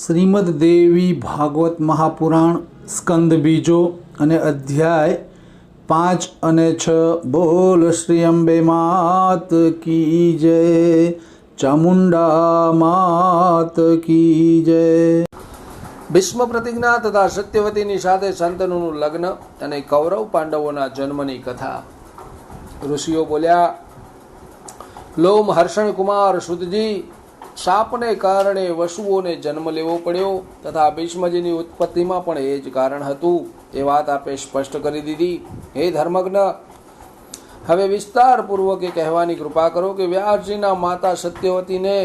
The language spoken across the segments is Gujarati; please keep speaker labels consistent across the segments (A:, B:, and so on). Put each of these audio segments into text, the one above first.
A: શ્રીમદ દેવી ભાગવત મહાપુરાણ સ્કંદ બીજો અને અધ્યાય 5 અને 6। બોલ શ્રી અંબે માત કી જય, ચામુંડા માત કી જય।
B: ભીષ્મ પ્રતિજ્ઞા તથા સત્યવતીની સાથે શાંતનુનું લગ્ન અને કૌરવ પાંડવોના જન્મની કથા। ઋષિઓ બોલ્યા, લોમ હર્ષણ કુમાર શુદ્ધજી, શાપને કારણે વસુઓને જન્મ લેવો પડ્યો તથા ભીષ્મજીની ઉત્પત્તિમાં પણ એ જ કારણ હતું। એ વાત આપે સ્પષ્ટ કરી દીધી। હે ધર્મજ્ઞ, હવે વિસ્તારપૂર્વક એ કહેવાની કૃપા કરો કે વ્યાસજીના માતા સત્યવતીને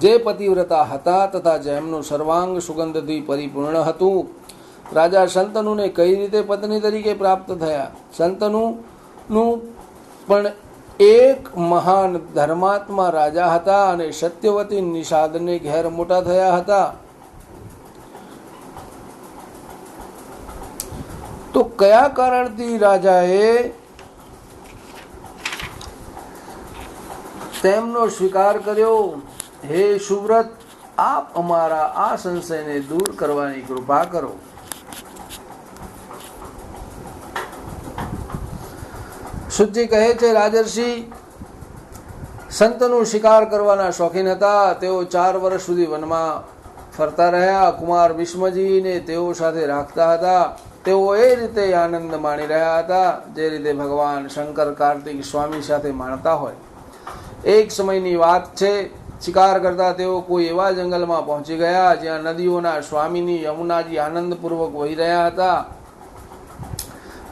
B: જે પતિવ્રતા હતા તથા જેમનું સર્વાંગ સુગંધથી પરિપૂર્ણ હતું, રાજા શંતનુને કઈ રીતે પત્ની તરીકે પ્રાપ્ત થયા। શંતનુનું પણ એક મહાન ધર્માત્મા રાજા હતા અને સત્યવતી નિષાદને ઘેર મોટા થયા હતા। તો કયા કારણથી રાજાએ તેમનો સ્વીકાર કર્યો? હે સુવ્રત, આપ અમારા આ સંશયને દૂર કરવાની કૃપા કરો। શુદ્ધજી કહે છે, રાજર્ષિ શંતનુ શિકાર કરવાના શોખીન હતા। તેઓ 4 વર્ષ સુધી વનમાં ફરતા રહ્યા। કુમાર ભીષ્મજીને તેઓ સાથે રાખતા હતા। તેઓ એ રીતે આનંદ માણી રહ્યા હતા જે રીતે ભગવાન શંકર કાર્તિક સ્વામી સાથે માણતા હોય। એક સમયની વાત છે, શિકાર કરતા તેઓ કોઈ એવા જંગલમાં પહોંચી ગયા જ્યાં નદીઓના સ્વામીની યમુનાજી આનંદપૂર્વક વહી રહ્યા હતા।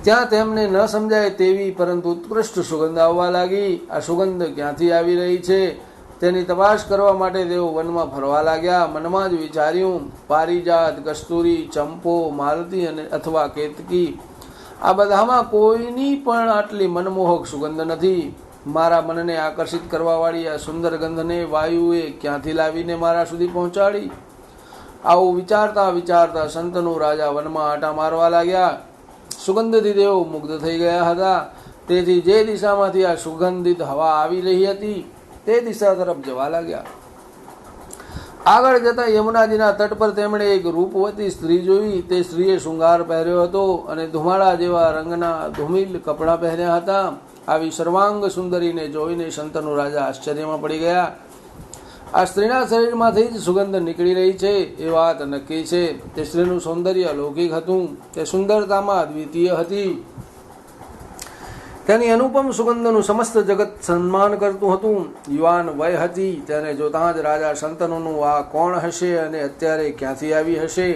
B: ત્યાં તેમને ન સમજાય તેવી પરંતુ ઉત્કૃષ્ટ સુગંધ આવવા લાગી। આ સુગંધ ક્યાંથી આવી રહી છે તેની તપાસ કરવા માટે તેઓ વનમાં ફરવા લાગ્યા। મનમાં જ વિચાર્યું, પારિજાત, કસ્તુરી, ચંપો, માલતી અને અથવા કેતકી, આ બધામાં કોઈની પણ આટલી મનમોહક સુગંધ નથી। મારા મનને આકર્ષિત કરવાવાળી આ સુંદર ગંધને વાયુએ ક્યાંથી લાવીને મારા સુધી પહોંચાડી? આવું વિચારતા વિચારતા શંતનુ રાજા વનમાં આંટા મારવા લાગ્યા। સુગંધથી તેઓ મુગ્ધ થઈ ગયા હતા। તેથી જે દિશામાંથી આ સુગંધિત હવા આવી રહી હતી તે દિશા તરફ જવા લાગ્યા। આગળ જતા યમુનાજીના તટ પર તેમણે એક રૂપવતી સ્ત્રી જોઈ। તે સ્ત્રીએ શૃંગાર પહેર્યો હતો અને ધુમાડા જેવા રંગના ધૂમિલ કપડાં પહેર્યા હતા। આવી સર્વાંગ સુંદરીને જોઈને શંતનુ રાજા આશ્ચર્યમાં પડી ગયા। આ સ્ત્રીના શરીરમાંથી જ સુગંધ નીકળી રહી છે એ વાત નક્કી છે। તે સ્ત્રીનું સૌંદર્ય લૌકિક હતું। તે સુંદરતામાં અદ્વિતીય હતી। તેની અનુપમ સુગંધનું સમસ્ત જગત સન્માન કરતું હતું। યુવાન વય હતી। તેને જોતાં જ રાજા શંતનુનું આ કોણ હશે અને અત્યારે ક્યાંથી આવી હશે?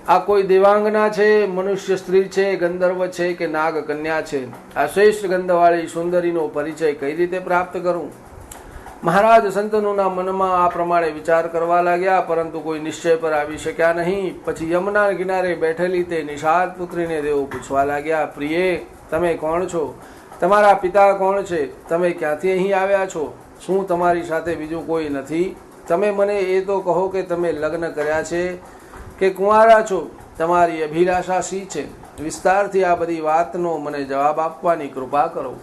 B: આ કોઈ દેવાંગના છે, મનુષ્ય સ્ત્રી છે, ગંધર્વ છે કે નાગ કન્યા છે? આ શ્રેષ્ઠ ગંધવાળી સુંદરીનો પરિચય કઈ રીતે પ્રાપ્ત કરું? મહારાજ શંતનુના મનમાં આ પ્રમાણે વિચાર કરવા લાગ્યા, પરંતુ કોઈ નિશ્ચય પર આવી શક્યા નહીં। પછી યમુના કિનારે બેઠેલી તે નિષાદ પુત્રીને તેઓ પૂછવા લાગ્યા, પ્રિયે, તમે કોણ છો? તમારા પિતા કોણ છે? તમે ક્યાંથી અહીં આવ્યા છો? શું તમારી સાથે બીજું કોઈ નથી? તમે મને એ તો કહો કે તમે લગ્ન કર્યા છે કે કુંવારા છો? તમારી અભિલાષા શી છે? વિસ્તારથી આ બધી વાતનો મને જવાબ આપવાની કૃપા કરો।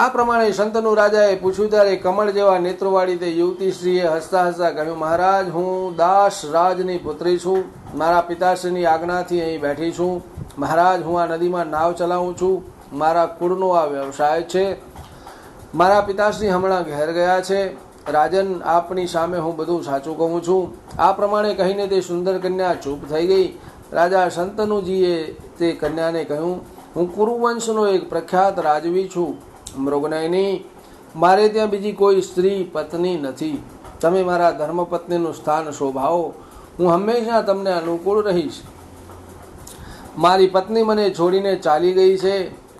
B: આ પ્રમાણે શંતનુ રાજાએ પૂછ્યું ત્યારે કમળ જેવા નેત્રોવાળી તે યુવતી સ્ત્રીએ હસતા હસતા કહ્યું, મહારાજ, હું દાસ રાજની પુત્રી છું। મારા પિતાશ્રીની આજ્ઞાથી અહીં બેઠી છું। મહારાજ, હું આ નદીમાં નાવ ચલાવું છું। મારા કુળનો આ વ્યવસાય છે। મારા પિતાશ્રી હમણાં ઘેર ગયા છે। રાજન, આપની સામે હું બધું સાચું કહું છું। આ પ્રમાણે કહીને તે સુંદર કન્યા ચૂપ થઈ ગઈ। રાજા શંતનુજીએ તે કન્યાને કહ્યું, હું કુરુવંશનો એક પ્રખ્યાત રાજવી છું, મૃગનયની। મારે ત્યાં બીજી કોઈ સ્ત્રી પત્ની નથી। તમે મારા ધર્મપત્નીનું સ્થાન શોભાવો। હું હંમેશા તમને અનુકૂળ રહીશ। મારી પત્ની મને છોડીને ચાલી ગઈ છે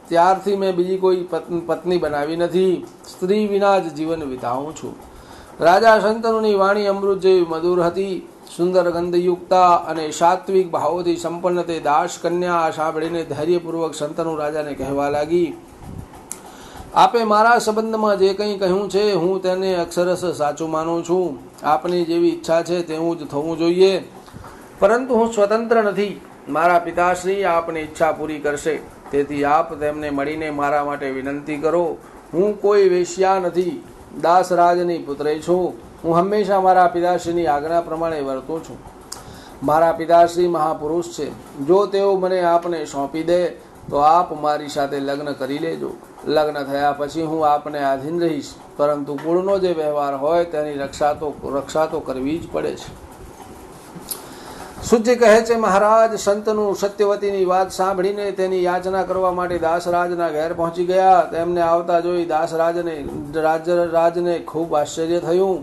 B: ત્યારથી મેં બીજી કોઈ પત્ની બનાવી નથી। સ્ત્રી વિના જ જીવન વિતાવું છું। રાજા શંતનુની વાણી અમૃત જેવી મધુર હતી। સુંદર ગંધયુક્તા અને સાત્વિક ભાવોથી સંપન્ન તે દાસ કન્યા આ સાંભળીને ધૈર્યપૂર્વક શંતનુ રાજાને કહેવા લાગી, આપે મારા સંબંધમાં જે કંઈ કહ્યું છે હું તેને અક્ષરશ સાચું માનું છું। આપની જેવી ઈચ્છા છે તેવું જ થવું જોઈએ, પરંતુ હું સ્વતંત્ર નથી। મારા પિતાશ્રી આપની ઈચ્છા પૂરી કરશે, તેથી આપ તેમને મળીને મારા માટે વિનંતી કરો। હું કોઈ વેશ્યા નથી, દાસરાજની પુત્રી છું। હું હંમેશા મારા પિતાશ્રીની આજ્ઞા પ્રમાણે વર્તું છું. મારા પિતાશ્રી મહાપુરુષ છે. જો તેઓ મને આપને સોંપી દે તો આપ મારી સાથે લગ્ન કરી લેજો. લગ્ન થયા પછી હું આપને આધીન રહીશ, પરંતુ કુળનો જે વ્યવહાર હોય તેની રક્ષા તો કરવી જ પડે છે. સુજી કહે છે, મહારાજ સંતનું સત્યવતીની વાત સાંભળીને તેની યાચના કરવા માટે દાસરાજના ઘેર પહોંચી ગયા. તેમને આવતા જોઈ રાજને ખૂબ આશ્ચર્ય થયું.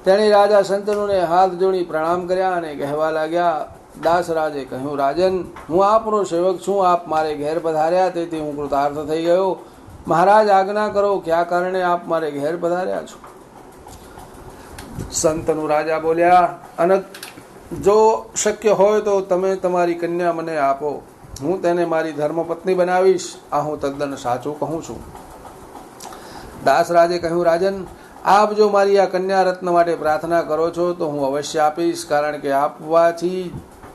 B: તેણે રાજા સંતનુને હાથ જોડી પ્રણામ કર્યા અને કહેવા લાગ્યા. દાસરાજે કહ્યું, રાજન, હું આપનો સેવક છું. આપ મારે ઘેર પધાર્યા તેથી હું કૃતાર્થ થઈ ગયો. મહારાજ, આજ્ઞા કરો, કયા કારણે આપ મારે ઘેર પધાર્યા છો? સંતનુ રાજા બોલ્યા, અનંત, જો શક્ય હોય તો તમે તમારી કન્યા મને આપો. હું તેને મારી ધર્મપત્ની બનાવીશ. આ હું તદ્દન સાચું કહું છું. દાસરાજે કહ્યું, રાજન, આપ જો મારી આ કન્યા રત્ન માટે પ્રાર્થના કરો છો તો હું અવશ્ય આપીશ, કારણ કે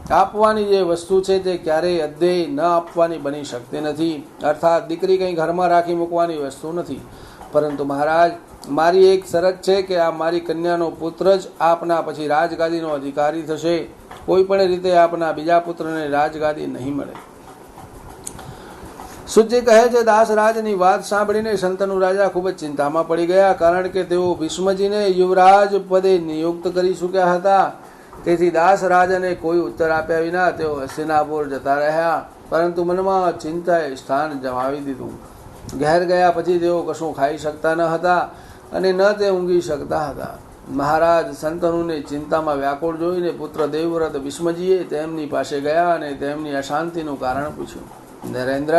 B: આપવાની જે વસ્તુ છે તે ક્યારેય અધ્યેય ન આપવાની બની શકતી નથી. અર્થાત દીકરી કંઈ ઘરમાં રાખી મૂકવાની વસ્તુ નથી. પરંતુ મહારાજ, મારી એક શરત છે કે આ મારી કન્યાનો પુત્ર જ આપના પછી રાજગાદીનો અધિકારી થશે. કોઈ પણ રીતે આપના બીજા પુત્રને રાજગાદી નહીં મળે. સુજી કહે છે, દાસરાજની વાત સાંભળીને સંતનુ રાજા ખૂબ જ ચિંતામાં પડી ગયા, કારણ કે તેઓ ભીષ્મજીને યુવરાજ પદે નિયુક્ત કરી ચૂક્યા હતા. તેથી દાસરાજને કોઈ ઉત્તર આપ્યા વિના તેઓ હસ્તિનાપુર જતા રહ્યા, પરંતુ મનમાં ચિંતાએ સ્થાન જમાવી દીધું. ઘેર ગયા પછી તેઓ કશું ખાઈ શકતા ન હતા અને ન તે ઊંઘી શકતા હતા. મહારાજ સંતનુને ચિંતામાં વ્યાકુળ જોઈને પુત્ર દેવવ્રત ભીષ્મજીએ તેમની પાસે ગયા અને તેમની અશાંતિનું કારણ પૂછ્યું. નરેન્દ્ર,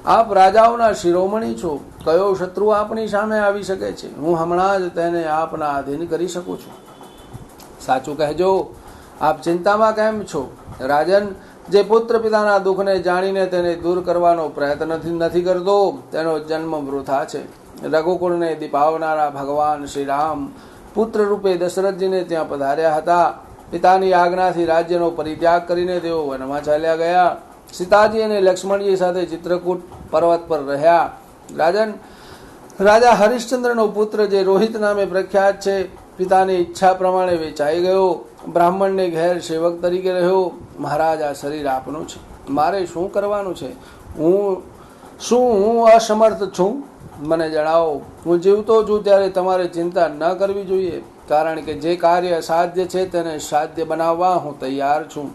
B: આપ રાજાઓના શિરોમણી છો. કયો શત્રુ આપની સામે આવી શકે છે? હું હમણાં જ તેને આપના આધીન કરી શકું છું. સાચું કહેજો, આપ ચિંતામાં કેમ છો? રાજન, જે પુત્ર પિતાના દુઃખને જાણીને તેને દૂર કરવાનો પ્રયત્ન નથી કરતો તેનો જન્મ વૃથા છે. રઘુકુળને દીપાવનારા ભગવાન શ્રી રામ પુત્ર રૂપે દશરથજીને ત્યાં પધાર્યા હતા. પિતાની આજ્ઞાથી રાજ્યનો પરિત્યાગ કરીને તેઓ વનમાં ચાલ્યા ગયા. સીતાજી અને લક્ષ્મણજી સાથે ચિત્રકૂટ પર્વત પર રહ્યા. રાજન, રાજા હરિશ્ચંદ્રનો પુત્ર જે રોહિત નામે પ્રખ્યાત છે, પિતાની ઈચ્છા પ્રમાણે વેચાઈ ગયો. બ્રાહ્મણને ઘેર સેવક તરીકે રહ્યો. મહારાજ, આ શરીર આપનું છે. મારે શું કરવાનું છે? હું અસમર્થ છું? મને જણાવો. હું જીવતો છું ત્યારે તમારે ચિંતા ન કરવી જોઈએ, કારણ કે જે કાર્ય અસાધ્ય છે તેને સાધ્ય બનાવવા હું તૈયાર છું.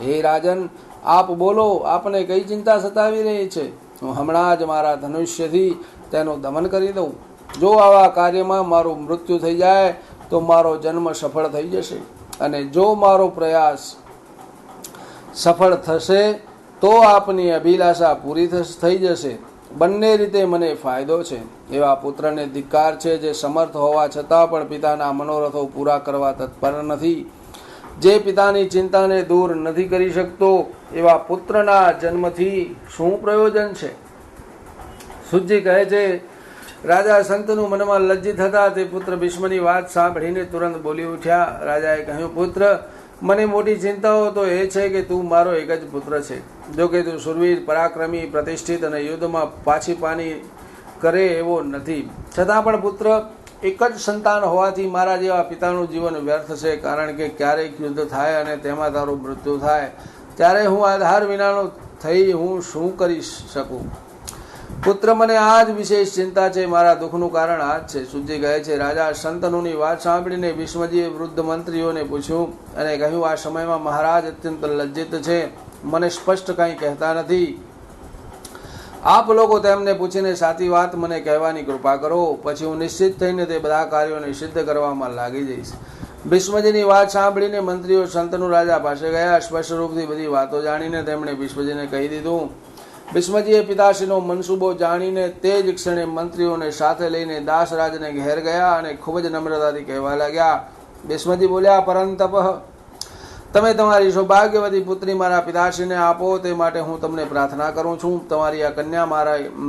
B: હે રાજન, આપ બોલો, આપને કઈ ચિંતા સતાવી રહી છે? હું હમણાં જ મારા ધનુષ્યથી તેનું દમન કરી દઉં. જો આવા કાર્યમાં મારું મૃત્યુ થઈ જાય તો મારો જન્મ સફળ થઈ જશે, અને જો મારો પ્રયાસ સફળ થશે તો આપની અભિલાષા પૂરી થઈ જશે. બંને રીતે મને ફાયદો છે. એવા પુત્રને ધિક્કાર છે જે સમર્થ હોવા છતાં પણ પિતાના મનોરથો પૂરા કરવા તત્પર નથી. જે પિતાની ચિંતાને દૂર નથી કરી શકતો એવા પુત્રના જન્મથી શું પ્રયોજન છે? સુજી કહે છે, રાજા સંતનું મનમાં લજ્જિત હતા. તે પુત્ર ભીષ્મની વાત સાંભળીને તુરંત બોલી ઉઠ્યા. રાજાએ કહ્યું, પુત્ર, મને મોટી ચિંતાઓ તો એ છે કે તું મારો એક જ પુત્ર છે. જો કે તું શુરવીર, પરાક્રમી, પ્રતિષ્ઠિત અને યુદ્ધમાં પાછી પાની કરે એવો નથી, છતાં પણ પુત્ર, એક જ સંતાન હોવાથી મારા જેવા પિતાનું જીવન વ્યર્થ છે. કારણ કે ક્યારેક યુદ્ધ થાય અને તેમાં તારું મૃત્યુ થાય ત્યારે હું આધાર વિનાનો થઈ હું શું કરી શકું? પુત્ર, મને આ જ વિશેષ ચિંતા છે. મારા દુઃખનું કારણ આ જ છે. સુજી કહે છે, રાજા શંતનુની વાત સાંભળીને ભીષ્મજીએ વૃદ્ધ મંત્રીઓને પૂછ્યું અને કહ્યું, આ સમયમાં મહારાજ અત્યંત લજ્જિત છે. મને સ્પષ્ટ કંઈ કહેતા નથી. આપ લોકો તેમને પૂછીને સાચી વાત મને કહેવાની કૃપા કરો. પછી હું નિશ્ચિત થઈને તે બધા કાર્યોને સિદ્ધ કરવામાં લાગી જઈશ. ભીષ્મજીની વાત સાંભળીને મંત્રીઓ શંતનુ રાજા પાસે ગયા. સ્પષ્ટ રૂપથી બધી વાતો જાણીને તેમણે ભીષ્મજીને કહી દીધું. ભીષ્મજીએ પિતાશ્રીનો મનસૂબો જાણીને તે જ ક્ષણે મંત્રીઓને સાથે લઈને દાસરાજને ઘેર ગયા અને ખૂબ જ નમ્રતાથી કહેવા લાગ્યા. ભીષ્મજી બોલ્યા, પરંતપ, તમે તમારી સૌભાગ્યવતી પુત્રી મારા પિતાશ્રીને આપો તે માટે હું તમને પ્રાર્થના કરું છું. તમારી આ કન્યા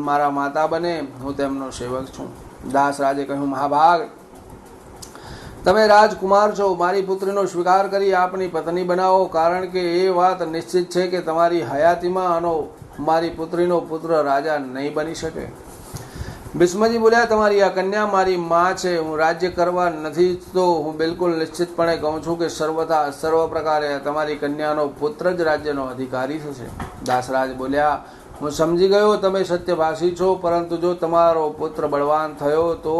B: મારા માતા બને. હું તેમનો સેવક છું. દાસરાજે કહ્યું, મહાભાગ, તમે રાજકુમાર છો. મારી પુત્રીનો સ્વીકાર કરી આપની પત્ની બનાવો, કારણ કે એ વાત નિશ્ચિત છે કે તમારી હયાતીમાં મારી પુત્રીનો પુત્ર રાજા નહીં બની શકે. ભીષ્મજી બોલ્યા, તમારી આ કન્યા મારી માં છે. હું રાજ્ય કરવા નથી ઈચ્છતો. હું બિલકુલ નિશ્ચિતપણે કહું છું કે સર્વ પ્રકારે તમારી કન્યાનો પુત્ર જ રાજ્યનો અધિકારી થશે. દાસરાજ બોલ્યા, હું સમજી ગયો, તમે સત્યભાષી છો, પરંતુ જો તમારો પુત્ર બળવાન થયો તો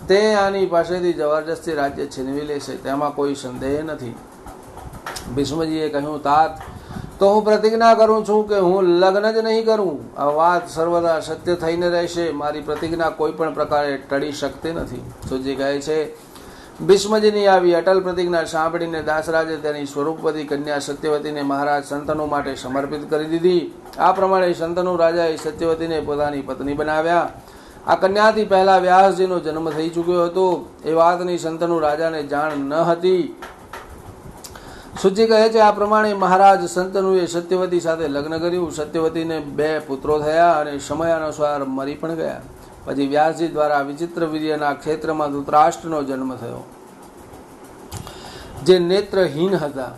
B: તે આની પાસેથી જબરજસ્તી રાજ્ય છીનવી લેશે, તેમાં કોઈ સંદેહ નથી. ભીષ્મજીએ કહ્યું, તાત, તો હું પ્રતિજ્ઞા કરું છું કે હું લગ્ન જ નહીં કરું. આ વાત સર્વદા સત્ય થઈને રહેશે. મારી પ્રતિજ્ઞા કોઈ પણ પ્રકારે ટળી શકતી નથી. સુજી કહે છે, ભીષ્મજીની આવી અટલ પ્રતિજ્ઞા સાંભળીને દાસરાજે તેની સ્વરૂપવતી કન્યા સત્યવતીને મહારાજ શંતનુ માટે સમર્પિત કરી દીધી. આ પ્રમાણે શંતનુ રાજાએ સત્યવતીને પોતાની પત્ની બનાવ્યા. આ કન્યાથી પહેલા વ્યાસજીનો જન્મ થઈ ચૂક્યો હતો. એ વાતની શંતનુ રાજાને જાણ ન હતી. સુજી કહે છે, આ પ્રમાણે મહારાજ શંતનુએ સત્યવતી સાથે લગ્ન કર્યું. સત્યવતીને 2 પુત્રો થયા અને સમય અનુસાર મરી પણ ગયા. પછી વ્યાસજી દ્વારા વિચિત્ર વીર્યના ક્ષેત્રમાં ધૃતરાષ્ટ્રનો જન્મ થયો, જે નેત્રહીન હતા.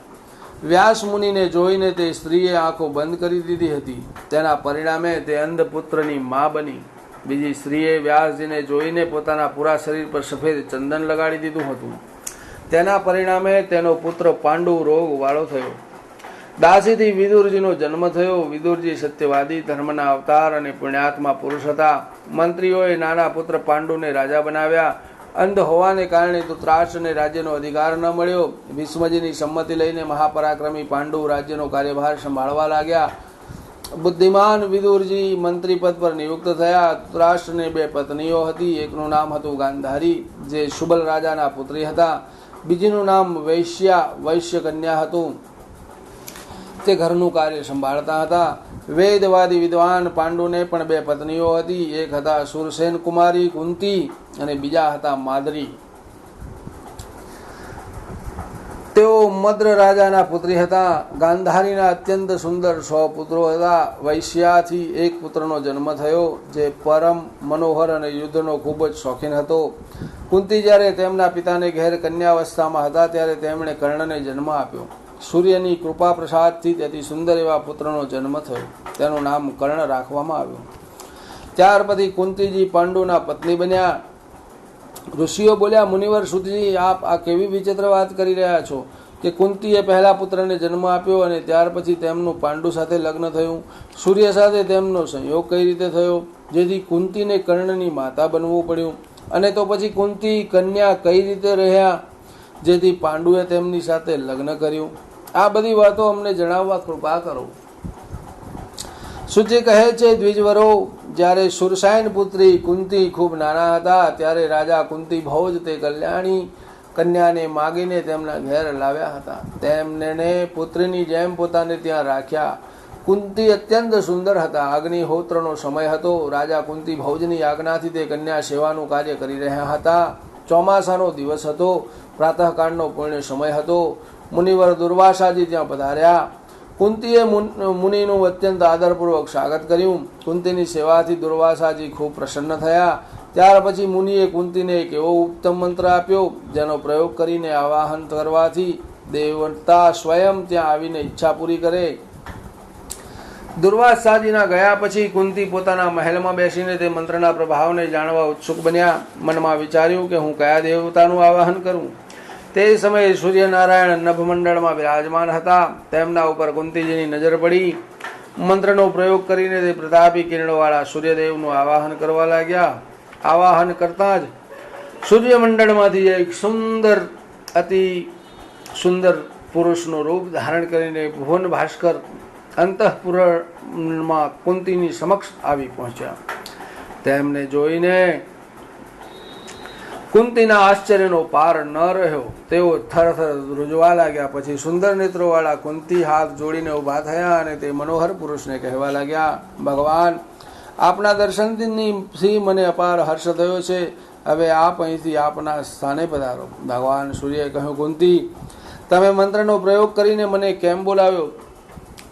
B: વ્યાસ મુનિને જોઈને તે સ્ત્રીએ આંખો બંધ કરી દીધી હતી. તેના પરિણામે તે અંધ પુત્રની મા બની. બીજી સ્ત્રીએ વ્યાસજીને જોઈને પોતાના પૂરા શરીર પર સફેદ ચંદન લગાડી દીધું હતું. તેના પરિણામે તેનો પુત્ર પાંડુ રોગ વાળો થયો. દાસીથી વિદુરજીનો જન્મ થયો. વિદુરજી સત્યવાદી, ધર્મના અવતાર અને પુણ્યાત્મા પુરુષ હતા. મંત્રીઓએ નાના પુત્ર પાંડુને રાજા બનાવ્યા. અંધ હોવાને કારણે ધૃતરાષ્ટ્રને રાજ્યનો અધિકાર ન મળ્યો. ભીષ્મજીની સંમતિ લઈને મહાપરાક્રમી પાંડુ રાજ્યનો કાર્યભાર સંભાળવા લાગ્યા. બુદ્ધિમાન વિદુરજી મંત્રી પદ પર નિયુક્ત થયા. ધૃતરાષ્ટ્રને 2 પત્નીઓ હતી. એકનું નામ હતું ગાંધારી, જે શુબલ રાજાના પુત્રી હતા. બીજીનું નામ વૈશ્ય કન્યા હતું. તે ઘરનું કાર્ય સંભાળતા હતા. વેદવાદી વિદ્વાન પાંડુને પણ 2 પત્નીઓ હતી. એક હતા સુરસેન કુમારી કુંતી અને બીજા હતા માદરી. તેઓ મદ્ર રાજાના પુત્રી હતા. ગાંધારીના અત્યંત સુંદર 100 પુત્રો હતા. વૈશ્યાથી 1 પુત્રનો જન્મ થયો, જે પરમ મનોહર અને યુદ્ધનો ખૂબ જ શોખીન હતો. કુંતી જ્યારે તેમના પિતાને ઘેર કન્યાવસ્થામાં હતા ત્યારે તેમણે કર્ણને જન્મ આપ્યો. સૂર્યની કૃપા પ્રસાદથી તેથી સુંદર એવા પુત્રનો જન્મ થયો. તેનું નામ કર્ણ રાખવામાં આવ્યું. ત્યાર પછી કુંતીજી પાંડુના પત્ની બન્યા. ઋષિઓ બોલ્યા, મુનિવર સુતજી, આપ આ કેવી વિચિત્ર વાત કરી રહ્યા છો કે કુંતીએ પહેલા પુત્રને જન્મ આપ્યો અને ત્યાર પછી તેમનું પાંડુ સાથે લગ્ન થયું. સૂર્ય સાથે તેમનો સંયોગ કઈ રીતે થયો, જેથી કુંતીને કર્ણની માતા બનવું પડ્યું? અને તો પછી કુંતી કન્યા કઈ રીતે રહ્યા, જેથી પાંડુએ તેમની સાથે લગ્ન કર્યું? આ બધી વાતો અમને જણાવવા કૃપા કરો. સુજી કહે છે, દ્વિજવરો, જ્યારે સુરસાયન પુત્રી કુંતી ખૂબ નાના હતા ત્યારે રાજા કુંતી ભોજ તે કલ્યાણી કન્યાને માગીને તેમના ઘેર લાવ્યા હતા. તેમને પુત્રીની જેમ પોતાને ત્યાં રાખ્યા. કુંતી અત્યંત સુંદર હતા. અગ્નિહોત્રનો સમય હતો. રાજા કુંતી ભોજની આજ્ઞાથી તે કન્યા સેવાનું કાર્ય કરી રહ્યા હતા. ચોમાસાનો દિવસ હતો. પ્રાતઃકાળનો પુણ્ય સમય હતો. મુનિવર દુર્વાસાજી ત્યાં પધાર્યા. કુંતીએ મુનિનું અત્યંત આદરપૂર્વક સ્વાગત કર્યું. કુંતીની સેવાથી દુર્વાસાજી ખૂબ પ્રસન્ન થયા. ત્યાર પછી મુનિએ કુંતીને એક એવો ઉત્તમ મંત્ર આપ્યો, જેનો પ્રયોગ કરીને આવાહન કરવાથી દેવતા સ્વયં ત્યાં આવીને ઈચ્છા પૂરી કરે. દુર્વાસાજીના ગયા પછી કુંતી પોતાના મહેલમાં બેસીને તે મંત્રના પ્રભાવને જાણવા ઉત્સુક બન્યા. મનમાં વિચાર્યું કે હું કયા દેવતાનું આવાહન કરું. તે સમયે સૂર્યનારાયણ નભમંડળમાં વિરાજમાન હતા. તેમના ઉપર કુંતીજીની નજર પડી. મંત્રનો પ્રયોગ કરીને તે પ્રતાપી કિરણોવાળા સૂર્યદેવનું આવાહન કરવા લાગ્યા. આવાહન કરતાં જ સૂર્યમંડળમાંથી એક અતિ સુંદર પુરુષનું રૂપ ધારણ કરીને ભુવન ભાસ્કર અંતઃપુરમાં કુંતીની સમક્ષ આવી પહોંચ્યા. તેમને જોઈને કુંતીના આશ્ચર્યનો પાર ન રહ્યો. તેઓ થરથર ધ્રુજવા લાગ્યા. પછી સુંદર નેત્રોવાળા કુંતી હાથ જોડીને ઊભા થયા અને તે મનોહર પુરુષને કહેવા લાગ્યા, ભગવાન, આપના દર્શનથી મને અપાર હર્ષ થયો છે. હવે આપ અહીંથી આપના સ્થાને પધારો. ભગવાન સૂર્યએ કહ્યું, કુંતી, તમે મંત્રનો પ્રયોગ કરીને મને કેમ બોલાવ્યો?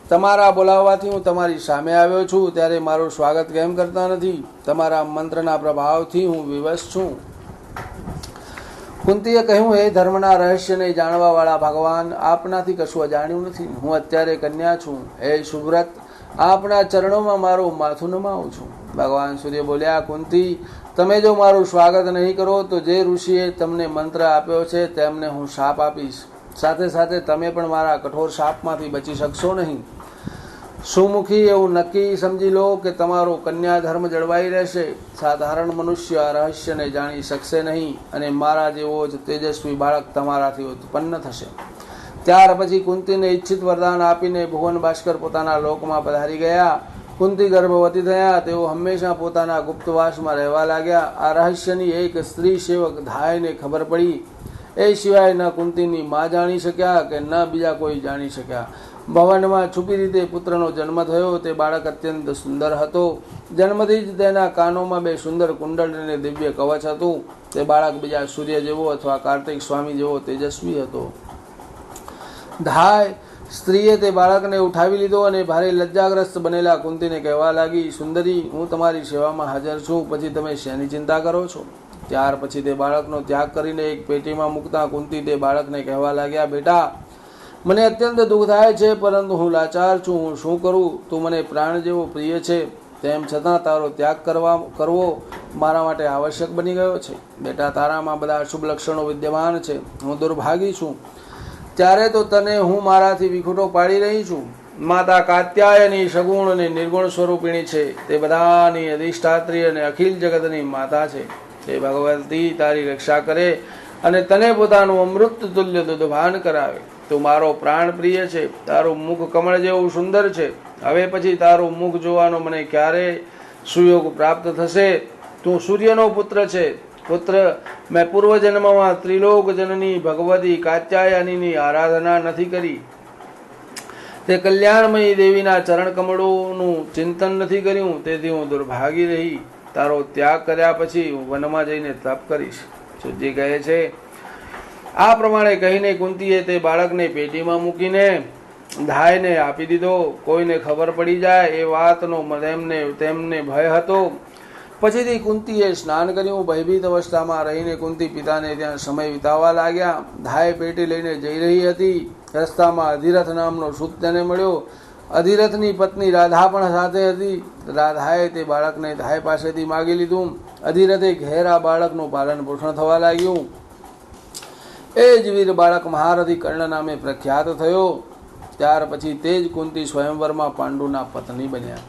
B: તમારા બોલાવવાથી હું તમારી સામે આવ્યો છું, ત્યારે મારું સ્વાગત કેમ કરતા નથી? તમારા મંત્રના પ્રભાવથી હું વિવશ છું. કુંતીએ કહ્યું, હે ધર્મના રહસ્યને જાણવાવાળા ભગવાન, આપનાથી કશું અજાણ્યું નથી. હું અત્યારે કન્યા છું. હે સુવ્રત, આપના ચરણોમાં મારું માથું નમાવું છું. ભગવાન સૂર્ય બોલ્યા, કુંતી, તમે જો મારું સ્વાગત નહીં કરો તો જે ઋષિએ તમને મંત્ર આપ્યો છે તેમને હું શાપ આપીશ. સાથે સાથે તમે પણ મારા કઠોર શાપમાંથી બચી શકશો નહીં. સુમુખી, એવું નક્કી સમજી લો કે તમારો કન્યા ધર્મ જળવાઈ રહેશે. સાધારણ મનુષ્ય આ રહસ્યને જાણી શકશે નહીં અને મારા જેવો જ તેજસ્વી બાળક તમારાથી ઉત્પન્ન થશે. ત્યાર પછી કુંતીને ઈચ્છિત વરદાન આપીને ભુવન ભાસ્કર પોતાના લોકમાં પધારી ગયા. કુંતી ગર્ભવતી થયા. તેઓ હંમેશા પોતાના ગુપ્તવાસમાં રહેવા લાગ્યા. આ રહસ્યની એક સ્ત્રી સેવક ધાયને ખબર પડી. એ સિવાય ન કુંતીની મા જાણી શક્યા કે ન બીજા કોઈ જાણી શક્યા. ભવનમાં છુપી રીતે પુત્રનો જન્મ થયો. તે બાળક અત્યંત સુંદર હતો. જન્મથી જ તેના કાનોમાં 2 સુંદર કુંડળ અને દિવ્ય કવચ હતું. તે બાળક બીજા સૂર્ય જેવો અથવા કાર્તિક સ્વામી જેવો તેજસ્વી હતો. ધાય સ્ત્રીએ તે બાળકને ઉઠાવી લીધો અને ભારે લજ્જાગ્રસ્ત બનેલા કુંતીને કહેવા લાગી, સુંદરી, હું તમારી સેવામાં હાજર છું. પછી તમે શેની ચિંતા કરો છો? ત્યાર પછી તે બાળકનો ત્યાગ કરીને એક પેટીમાં મૂકતા કુંતી તે બાળકને કહેવા લાગ્યા, બેટા, મને અત્યંત દુઃખ થાય છે, પરંતુ હું લાચાર છું. હું શું કરું? તું મને પ્રાણ જેવો પ્રિય છે, તેમ છતાં તારો ત્યાગ કરવો મારા માટે આવશ્યક બની ગયો છે. બેટા, તારામાં બધા શુભ લક્ષણો વિદ્યમાન છે. હું દુર્ભાગી છું. ત્યારે તો તને હું મારાથી વિખૂટો પાડી રહી છું. માતા કાત્યાયની સગુણ અને નિર્ગુણ સ્વરૂપિણી છે. તે બધાની અધિષ્ઠાત્રી અને અખિલ જગતની માતા છે. તે ભગવતી તારી રક્ષા કરે અને તને પોતાનું અમૃત તુલ્ય દુધપાન કરાવે. તું મારો પ્રાણ પ્રિય છે. તારું મુખ કમળ જેવું સુંદર છે. હવે પછી તારું મુખ જોવાનો મને ક્યારે સુયોગ પ્રાપ્ત થશે? તું સૂર્યનો પુત્ર છે. પુત્ર, મેં પૂર્વજન્મમાં ત્રિલોક જનની ભગવતી કાત્યાયનીની આરાધના નથી કરી. તે કલ્યાણમયી દેવીના ચરણ કમળોનું ચિંતન નથી કર્યું. તેથી હું દુર્ભાગી રહી. તારો ત્યાગ કર્યા પછી હું વનમાં જઈને તપ કરીશ. સુજી કહે છે, આ પ્રમાણે કહીને કુંતીએ તે બાળકને પેટીમાં મૂકીને ધાયને આપી દીધો. કોઈને ખબર પડી જાય એ વાતનો તેમને ભય હતો. પછીથી કુંતીએ સ્નાન કર્યું. ભયભીત અવસ્થામાં રહીને કુંતી પિતાને ત્યાં સમય વિતાવવા લાગ્યા. ધાય પેટી લઈને જઈ રહી હતી. રસ્તામાં અધિરથ નામનો સૂત તેને મળ્યો. અધિરથની પત્ની રાધા પણ સાથે હતી. રાધાએ તે બાળકને ધાય પાસેથી માગી લીધું. અધિરથે ઘેર આ બાળકનું પાલન પોષણ થવા લાગ્યું. એ જ વીર બાળક મહારથી કર્ણ નામે પ્રખ્યાત થયો. ત્યાર પછી તે જ કુંતી સ્વયંવરમાં પાંડુના પત્ની બન્યા.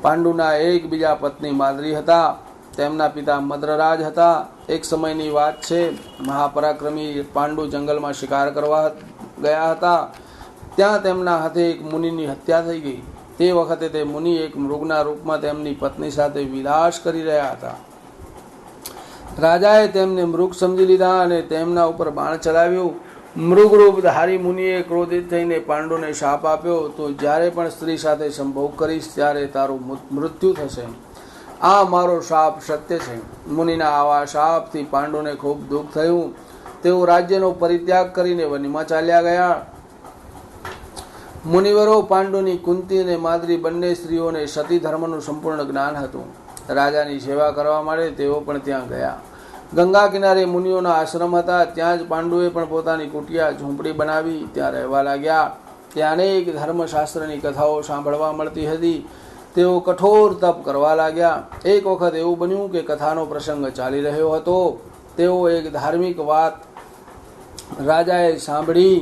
B: પાંડુના એક બીજા પત્ની માદ્રી હતા. તેમના પિતા મદ્રરાજ હતા. એક સમયની વાત છે. મહાપરાક્રમી પાંડુ જંગલમાં શિકાર કરવા ગયા હતા. ત્યાં તેમના હાથે એક મુનિની હત્યા થઈ ગઈ. તે વખતે તે મુનિ એક મૃગના રૂપમાં તેમની પત્ની સાથે વિલાસ કરી રહ્યા હતા. રાજાએ તેમને મૃગ સમજી લીધા અને તેમના ઉપર બાણ ચલાવ્યું. મૃગરૂપ ધારી મુનિએ ક્રોધિત થઈને પાંડુને શાપ આપ્યો, તો જ્યારે પણ સ્ત્રી સાથે સંભોગ કરીશ ત્યારે તારું મૃત્યુ થશે. આ મારો શાપ સત્ય છે. મુનિના આવા શાપથી પાંડુને ખૂબ દુઃખ થયું. તેઓ રાજ્યનો પરિત્યાગ કરીને વનમાં ચાલ્યા ગયા. મુનિવરો પાંડુની કુંતી અને માદ્રી બંને સ્ત્રીઓને સતી ધર્મનું સંપૂર્ણ જ્ઞાન હતું. રાજાની સેવા કરવા માટે તેઓ પણ ત્યાં ગયા. ગંગા કિનારે મુનિઓના આશ્રમ હતા. ત્યાં જ પાંડુએ પણ પોતાની કુટિયા ઝૂંપડી બનાવી ત્યાં રહેવા લાગ્યા. ત્યાં અનેક ધર્મશાસ્ત્રની કથાઓ સાંભળવા મળતી હતી. તેઓ કઠોર તપ કરવા લાગ્યા. એક વખત એવું બન્યું કે કથાનો પ્રસંગ ચાલી રહ્યો હતો. તેઓ એક ધાર્મિક વાત રાજાએ સાંભળી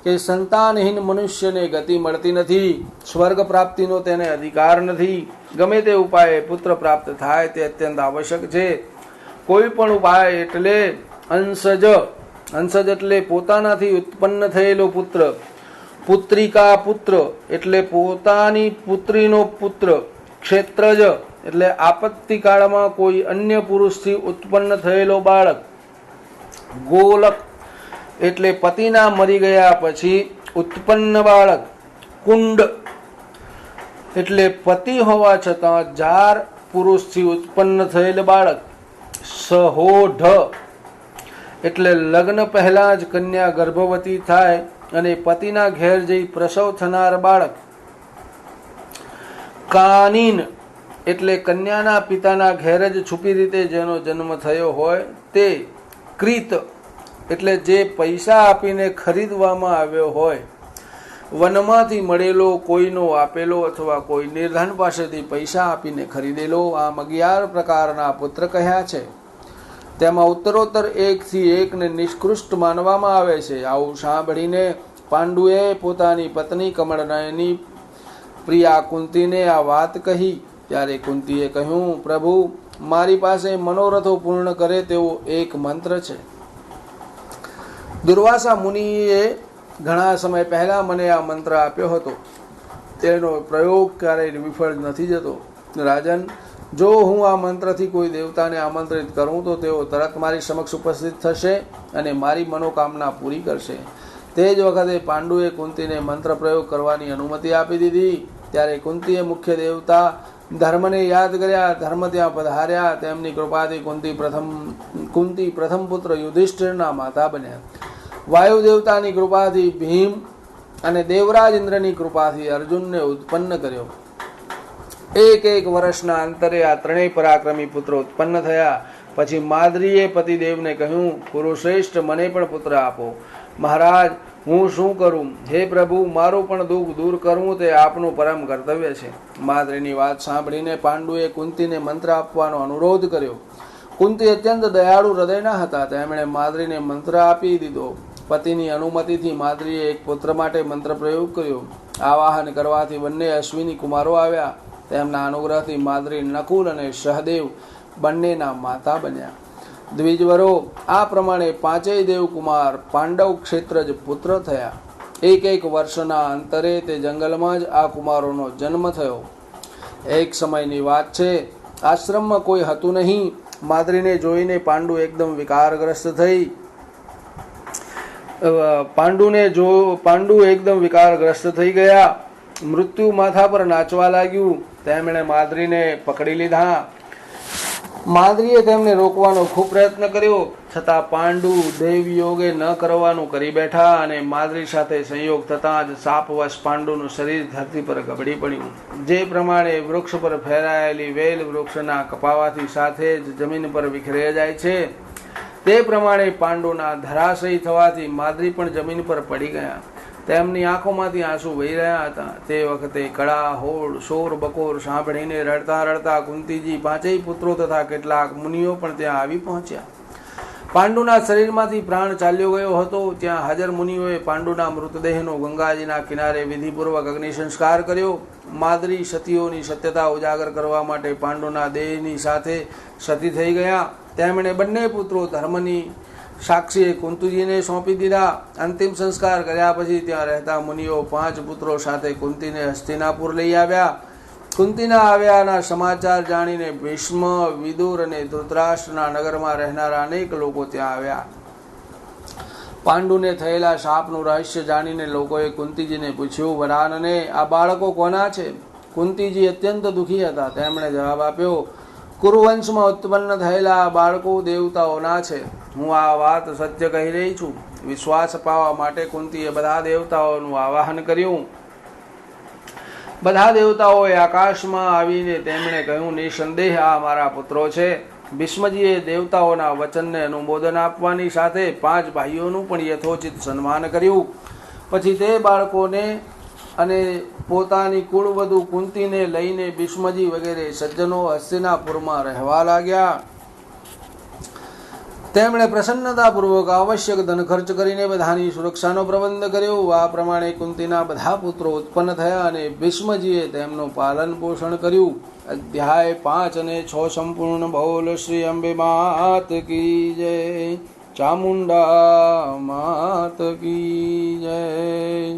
B: કે સંતાનહીન મનુષ્યને ગતિ મળતી નથી. સ્વર્ગ પ્રાપ્તિનો તેને અધિકાર નથી. ગમે તે ઉપાયે પુત્ર પ્રાપ્ત થાય તે અત્યંત આવશ્યક છે. કોઈ પણ ઉપાય એટલે અંશજ એટલે પોતાનાથી ઉત્પન્ન થયેલો પુત્ર. પુત્રિકા પુત્ર એટલે પોતાની પુત્રીનો પુત્ર. ક્ષેત્રજ એટલે આપત્તિ કાળમાં કોઈ અન્ય પુરુષથી ઉત્પન્ન થયેલો બાળક. ગોલક એટલે પતિના મરી ગયા પછી ઉત્પન્ન બાળક. કુંડ એટલે પતિ હોવા છતાં જાર પુરુષથી ઉત્પન્ન થયેલ બાળક. સહોઢ એટલે લગ્ન પહેલા જ કન્યા ગર્ભવતી થાય અને પતિના ઘેર જઈ પ્રસવ થનાર બાળક. કાનીન એટલે કન્યાના પિતાના ઘેર જ છુપી રીતે જેનો જન્મ થયો હોય તે. ક્રીત એટલે જે પૈસા આપીને ખરીદવામાં આવ્યો હોય. વનમાંથી મળેલો, કોઈનો આપેલો અથવા કોઈ નિર્ધન પાસેથી પૈસા આપીને ખરીદેલો, આમ 11 પ્રકારના પુત્ર કહ્યા છે. તેમાં ઉત્તરોત્તર એકથી એકને નિષ્કૃષ્ટ માનવામાં આવે છે. આવું સાંભળીને પાંડુએ પોતાની પત્ની કમળનયની પ્રિયા કુંતીને આ વાત કહી. ત્યારે કુંતીએ કહ્યું, પ્રભુ, મારી પાસે મનોરથો પૂર્ણ કરે તેવો એક મંત્ર છે. દુર્વાસા મુનિએ ઘણા સમય પહેલા મને આ મંત્ર આપ્યો હતો. તેનો પ્રયોગ ક્યારેય વિફળ નથી જતો. રાજન, જો હું આ મંત્રથી કોઈ દેવતાને આમંત્રિત કરું તો તેઓ તરત મારી સમક્ષ ઉપસ્થિત થશે અને મારી મનોકામના પૂરી કરશે. તે જ વખતે પાંડુએ કુંતીને મંત્ર પ્રયોગ કરવાની અનુમતિ આપી દીધી. ત્યારે કુંતીએ મુખ્ય દેવતા ધર્મને યાદ કર્યા. ધર્મ ત્યાં પધાર્યા. તેમની કૃપાથી કુંતી પ્રથમ પુત્ર યુધિષ્ઠિરના માતા બન્યા. વાયુ દેવતાની કૃપાથી ભીમ અને દેવરાજ ઇન્દ્રની કૃપાથી અર્જુનને ઉત્પન્ન કર્યો. એક વર્ષના અંતરે આ ત્રણેય પરાક્રમી પુત્રો ઉત્પન્ન થયા. પછી માદ્રીએ પતિદેવને કહ્યું, કુરુશ્રેષ્ઠ, મને પણ પુત્ર આપો. મહારાજ, હું શું કરું? હે પ્રભુ, મારું પણ દુઃખ દૂર કરવું તે આપનું પરમ કર્તવ્ય છે. માદ્રીની વાત સાંભળીને પાંડુએ કુંતીને મંત્ર આપવાનો અનુરોધ કર્યો. કુંતી અત્યંત દયાળુ હૃદયના હતા. તેમણે માદ્રીને મંત્ર આપી દીધો. પતિની અનુમતિથી માદ્રીએ એક પુત્ર માટે મંત્ર પ્રયોગ કર્યો. આવાહન કરવાથી બંને અશ્વિની કુમારો આવ્યા. તેમના અનુગ્રહથી માદ્રી નકુલ અને સહદેવ બંનેના માતા બન્યા. દ્વિજવરો આ પ્રમાણે 5 દેવકુમાર પાંડવ ક્ષેત્રજ પુત્ર થયા. એક વર્ષના અંતરે તે જંગલમાં જ આ કુમારોનો જન્મ થયો. એક સમયની વાત છે. આશ્રમમાં કોઈ હતું નહીં. માદ્રીને જોઈને પાંડુ એકદમ વિકારગ્રસ્ત થઈ ગયા. મૃત્યુ માથા પર નાચવા લાગ્યું. તેમણે માદ્રીને પકડી લીધા. માદ્રીએ તેમને રોકવાનો ખૂબ પ્રયત્ન કર્યો, છતાં પાંડુ દેવયોગે ન કરવાનું કરી બેઠા અને માદ્રી સાથે સંયોગ થતાં જ શાપવશ પાંડુનું શરીર ધરતી પર ગબડી પડ્યું. જે પ્રમાણે વૃક્ષ પર ફેરાયેલી વેલ વૃક્ષના કપાવાથી સાથે જ જમીન પર વિખરાઈ જાય છે, તે પ્રમાણે પાંડુના ધરાશયી થવાથી માદ્રી પણ જમીન પર પડી ગયા. તેમની આંખોમાંથી આંસુ વહી રહ્યા હતા. તે વખતે કળા, હોડ, શોર, બકોર સાંભળીને રડતા રડતા કુંતીજી 5 પુત્રો તથા કેટલાક મુનિઓ પણ ત્યાં આવી પહોંચ્યા. પાંડુના શરીરમાંથી પ્રાણ ચાલ્યો ગયો હતો. ત્યાં હાજર મુનિઓએ પાંડુના મૃતદેહનો ગંગાજીના કિનારે વિધિપૂર્વક અગ્નિ સંસ્કાર કર્યો. માદ્રી સતીઓની સત્યતા ઉજાગર કરવા માટે પાંડુના દેહની સાથે સતી થઈ ગયા. તેમણે બંને પુત્રો ધર્મની સાક્ષીએ કુંતીજીને સોંપી દીધા. અંતિમ સંસ્કાર કર્યા પછી ત્યાં રહેતા મુનિઓ 5 પુત્રો સાથે કુંતીને હસ્તિનાપુર લઈ આવ્યા. કુંતીના આવ્યાના સમાચાર જાણીને ભીષ્મ, વિદુર અને ધૃતરાષ્ટ્રના નગરમાં રહેનારા અનેક લોકો ત્યાં આવ્યા. પાંડુને થયેલા શાપનું રહસ્ય જાણીને લોકોએ કુંતીજીને પૂછ્યું, વરાનને, આ બાળકો કોના છે? કુંતીજી અત્યંત દુઃખી હતા. તેમણે જવાબ આપ્યો, કુરુવંશમાં ઉત્પન્ન થયેલા બાળકો દેવતાઓના છે. હું આ વાત સત્ય કહી રહી છું. વિશ્વાસ અપાવવા માટે કુંતીએ બધા દેવતાઓનું આવાહન કર્યું. બધા દેવતાઓએ આકાશમાં આવીને તેમણે કહ્યું, નિસંદેહ આ મારા પુત્રો છે. ભીષ્મજીએ દેવતાઓના વચનને અનુમોદન આપવાની સાથે 5 ભાઈઓનું પણ યથોચિત સન્માન કર્યું. પછી તે બાળકોને અને પોતાની કુળવધુ કુંતીને લઈને ભીષ્મજી વગેરે સજ્જનો હસ્તિનાપુરમાં રહેવા લાગ્યા. તેમણે પ્રસન્નતાપૂર્વક આવશ્યક ધન ખર્ચ કરીને બધાની સુરક્ષાનો પ્રબંધ કર્યો. આ પ્રમાણે કુંતીના બધા પુત્રો ઉત્પન્ન થયા અને ભીષ્મજીએ તેમનું પાલન પોષણ કર્યું. અધ્યાય 5 અને 6 સંપૂર્ણ. બોલ શ્રી અંબે માત કી જય. ચામુંડા માત કી જય.